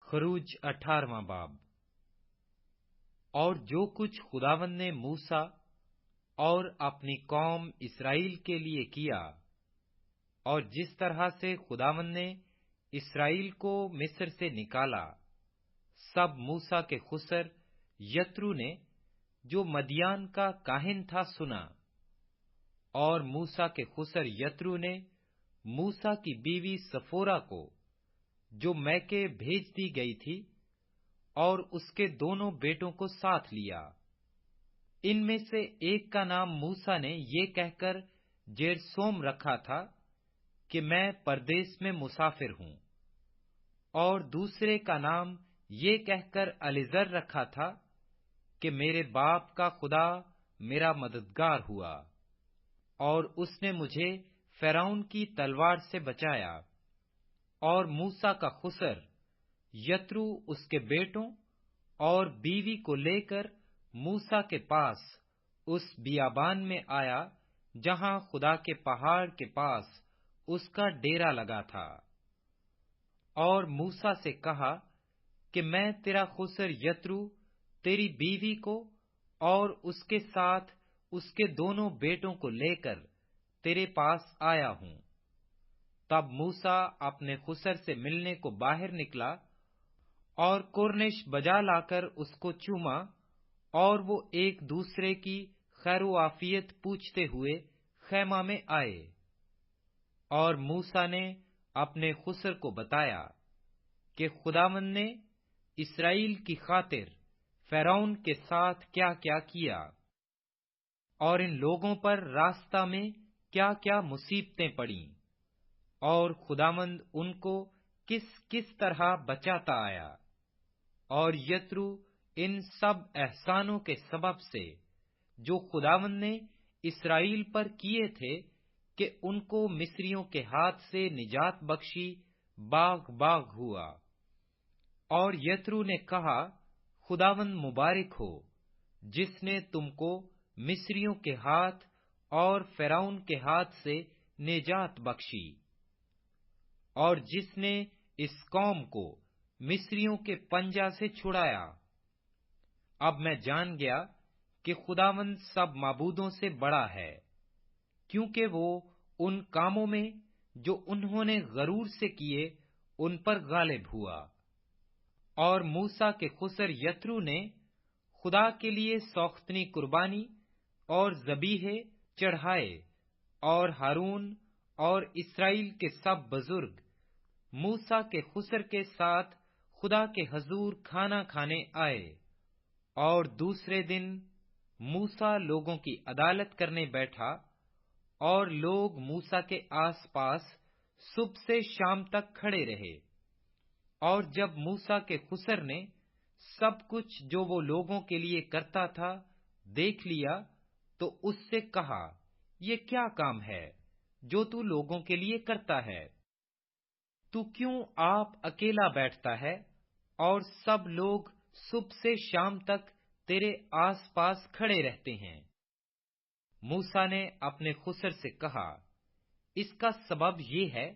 خروج 18واں باب۔ اور جو کچھ خداوند نے موسیٰ اور اپنی قوم اسرائیل کے لیے کیا، اور جس طرح سے خداوند نے اسرائیل کو مصر سے نکالا، سب موسیٰ کے خسر یترو نے جو مدیان کا کاہن تھا سنا۔ اور موسیٰ کے خسر یترو نے موسیٰ کی بیوی سفورا کو، جو میکے بھیج دی گئی تھی، اور اس کے دونوں بیٹوں کو ساتھ لیا۔ ان میں سے ایک کا نام موسیٰ نے یہ کہہ کر جیرسوم رکھا تھا کہ میں پردیس میں مسافر ہوں، اور دوسرے کا نام یہ کہہ کر الیعزر رکھا تھا کہ میرے باپ کا خدا میرا مددگار ہوا، اور اس نے مجھے فرعون کی تلوار سے بچایا۔ اور موسیٰ کا خسر یترو اس کے بیٹوں اور بیوی کو لے کر موسیٰ کے پاس اس بیابان میں آیا جہاں خدا کے پہاڑ کے پاس اس کا ڈیرا لگا تھا۔ اور موسیٰ سے کہا کہ میں تیرا خسر یترو تیری بیوی کو اور اس کے ساتھ اس کے دونوں بیٹوں کو لے کر تیرے پاس آیا ہوں۔ تب موسیٰ اپنے خسر سے ملنے کو باہر نکلا، اور کورنش بجا لا کر اس کو چوما، اور وہ ایک دوسرے کی خیر و عافیت پوچھتے ہوئے خیمہ میں آئے۔ اور موسیٰ نے اپنے خسر کو بتایا کہ خداوند نے اسرائیل کی خاطر فرعون کے ساتھ کیا کیا کیا، اور ان لوگوں پر راستہ میں کیا کیا مصیبتیں پڑیں، اور خداوند ان کو کس کس طرح بچاتا آیا۔ اور یترو ان سب احسانوں کے سبب سے جو خداوند نے اسرائیل پر کیے تھے کہ ان کو مصریوں کے ہاتھ سے نجات بخشی، باغ باغ ہوا۔ اور یترو نے کہا، خداوند مبارک ہو، جس نے تم کو مصریوں کے ہاتھ اور فرعون کے ہاتھ سے نجات بخشی، اور جس نے اس قوم کو مصریوں کے پنجہ سے چھڑایا۔ اب میں جان گیا کہ خداوند سب معبودوں سے بڑا ہے، کیونکہ وہ ان کاموں میں جو انہوں نے غرور سے کیے ان پر غالب ہوا۔ اور موسیٰ کے خسر یترو نے خدا کے لیے سوختنی قربانی اور ذبیحے چڑھائے، اور ہارون اور اسرائیل کے سب بزرگ موسیٰ کے خسر کے ساتھ خدا کے حضور کھانا کھانے آئے۔ اور دوسرے دن موسیٰ لوگوں کی عدالت کرنے بیٹھا، اور لوگ موسیٰ کے آس پاس صبح سے شام تک کھڑے رہے۔ اور جب موسیٰ کے خسر نے سب کچھ جو وہ لوگوں کے لیے کرتا تھا دیکھ لیا، تو اس سے کہا، یہ کیا کام ہے جو تو لوگوں کے لیے کرتا ہے؟ تو کیوں آپ اکیلا بیٹھتا ہے، اور سب لوگ صبح سے شام تک تیرے آس پاس کھڑے رہتے ہیں؟ موسیٰ نے اپنے خسر سے کہا، اس کا سبب یہ ہے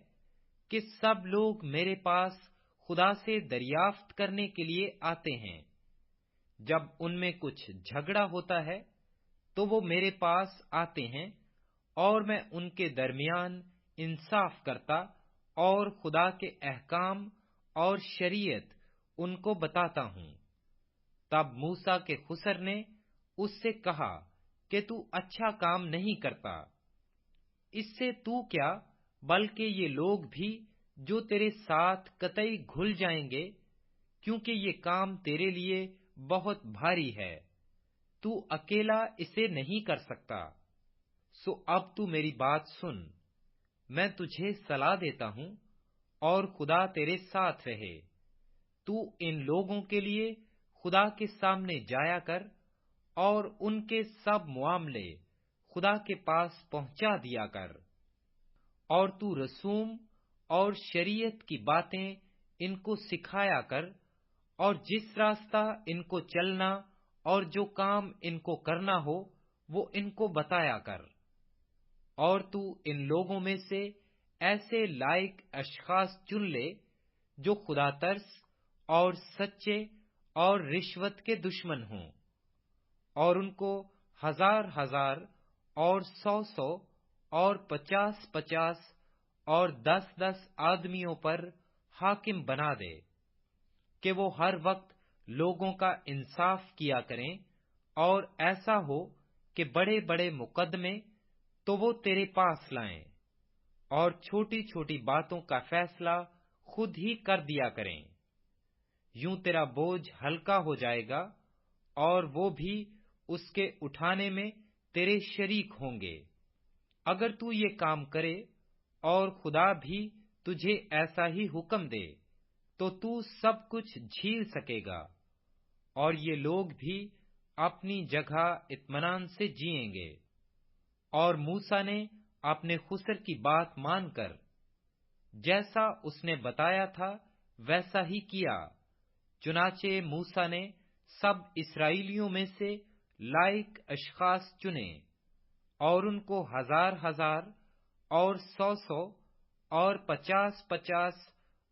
کہ سب لوگ میرے پاس خدا سے دریافت کرنے کے لیے آتے ہیں۔ جب ان میں کچھ جھگڑا ہوتا ہے تو وہ میرے پاس آتے ہیں، اور میں ان کے درمیان انصاف کرتا اور خدا کے احکام اور شریعت ان کو بتاتا ہوں۔ تب موسیٰ کے خسر نے اس سے کہا کہ تو اچھا کام نہیں کرتا، اس سے تو کیا بلکہ یہ لوگ بھی جو تیرے ساتھ قطعی گھل جائیں گے، کیونکہ یہ کام تیرے لیے بہت بھاری ہے، تو اکیلا اسے نہیں کر سکتا۔ سو اب تو میری بات سن، میں تجھے صلاح دیتا ہوں، اور خدا تیرے ساتھ رہے۔ تو ان لوگوں کے لیے خدا کے سامنے جایا کر، اور ان کے سب معاملے خدا کے پاس پہنچا دیا کر، اور تو رسوم اور شریعت کی باتیں ان کو سکھایا کر، اور جس راستہ ان کو چلنا اور جو کام ان کو کرنا ہو وہ ان کو بتایا کر۔ اور تو ان لوگوں میں سے ایسے لائق اشخاص چن لے جو خدا ترس اور سچے اور رشوت کے دشمن ہوں، اور ان کو 1000 اور 100 اور 50 اور 10 آدمیوں پر حاکم بنا دے، کہ وہ ہر وقت لوگوں کا انصاف کیا کریں، اور ایسا ہو کہ بڑے بڑے مقدمے تو وہ تیرے پاس لائیں، اور چھوٹی چھوٹی باتوں کا فیصلہ خود ہی کر دیا کریں۔ یوں تیرا بوجھ ہلکا ہو جائے گا، اور وہ بھی اس کے اٹھانے میں تیرے شریک ہوں گے۔ اگر تو یہ کام کرے اور خدا بھی تجھے ایسا ہی حکم دے تو سب کچھ جھیل سکے گا، اور یہ لوگ بھی اپنی جگہ اطمینان سے جیئیں گے۔ اور موسیٰ نے اپنے خسر کی بات مان کر جیسا اس نے بتایا تھا ویسا ہی کیا۔ چنانچہ موسیٰ نے سب اسرائیلیوں میں سے لائق اشخاص چنے، اور ان کو 1000 اور 100 اور 50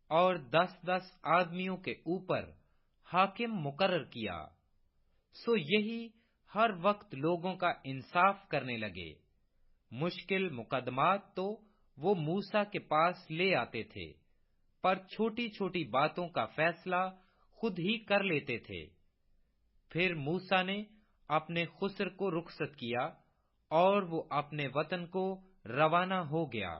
اور 10 آدمیوں کے اوپر حاکم مقرر کیا۔ سو یہی ہر وقت لوگوں کا انصاف کرنے لگے۔ مشکل مقدمات تو وہ موسیٰ کے پاس لے آتے تھے، پر چھوٹی چھوٹی باتوں کا فیصلہ خود ہی کر لیتے تھے۔ پھر موسیٰ نے اپنے خسر کو رخصت کیا، اور وہ اپنے وطن کو روانہ ہو گیا۔